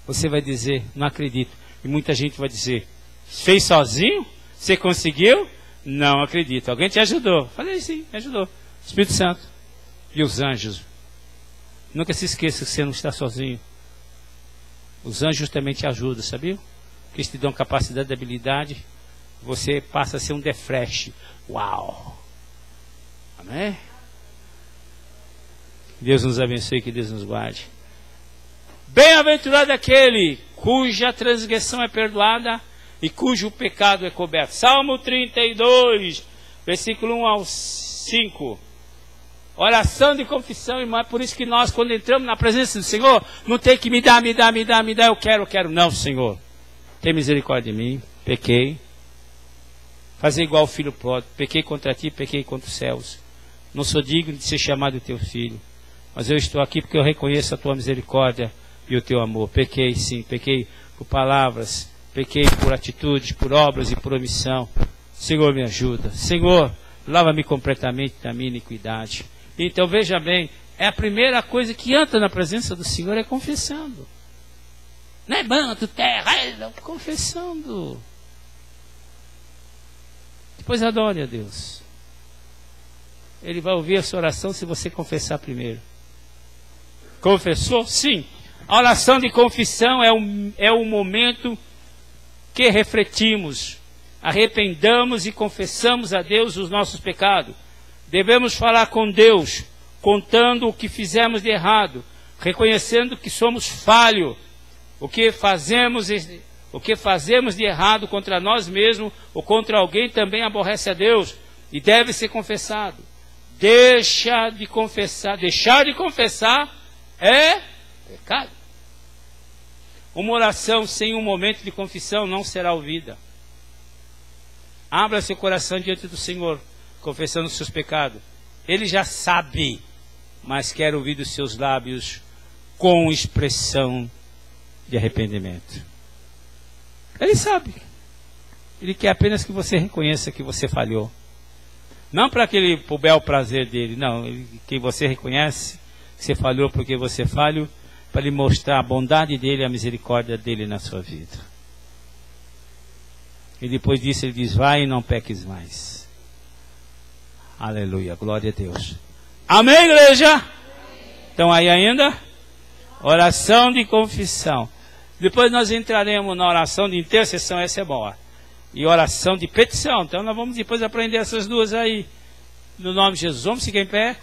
você vai dizer, não acredito. E muita gente vai dizer, fez sozinho? Você conseguiu? Não acredito. Alguém te ajudou? Falei, sim, me ajudou. Espírito Santo. E os anjos. Nunca se esqueça que você não está sozinho. Os anjos também te ajudam, sabia? Que eles te dão capacidade de habilidade. Você passa a ser um defresh. Uau! Amém? Deus nos abençoe, que Deus nos guarde. Bem-aventurado aquele cuja transgressão é perdoada e cujo pecado é coberto. Salmo 32, versículo 1 ao 5. Oração de confissão, irmão. É por isso que nós, quando entramos na presença do Senhor, não tem que me dá, eu quero. Não, Senhor. Tem misericórdia de mim. Pequei. Fazer igual o filho pródigo. Pequei contra ti, pequei contra os céus. Não sou digno de ser chamado teu filho. Mas eu estou aqui porque eu reconheço a tua misericórdia e o teu amor. Pequei, sim. Pequei por palavras. Pequei por atitudes, por obras e por omissão. Senhor, me ajuda. Senhor, lava-me completamente da minha iniquidade. Então veja bem, é a primeira coisa que entra na presença do Senhor, é confessando. Não é manto, terra, é confessando. Depois adore a Deus. Ele vai ouvir a sua oração se você confessar primeiro. Confessou? Sim. A oração de confissão é o momento que refletimos, arrependamos e confessamos a Deus os nossos pecados. Devemos falar com Deus, contando o que fizemos de errado, reconhecendo que somos falhos, o que fazemos de errado contra nós mesmos ou contra alguém também aborrece a Deus e deve ser confessado. Deixar de confessar é pecado. Uma oração sem um momento de confissão não será ouvida. Abra seu coração diante do Senhor, confessando os seus pecados. Ele já sabe, mas quer ouvir dos seus lábios com expressão de arrependimento. Ele sabe. Ele quer apenas que você reconheça que você falhou. Não para o bel prazer dele, não. Que você reconhece que você falhou porque você falhou, para lhe mostrar a bondade dele e a misericórdia dele na sua vida. E depois disso ele diz, vai e não peques mais. Aleluia, glória a Deus. Amém, igreja? Estão aí ainda? Oração de confissão. Depois nós entraremos na oração de intercessão, essa é boa. E oração de petição. Então nós vamos depois aprender essas duas aí. No nome de Jesus, vamos ficar em pé.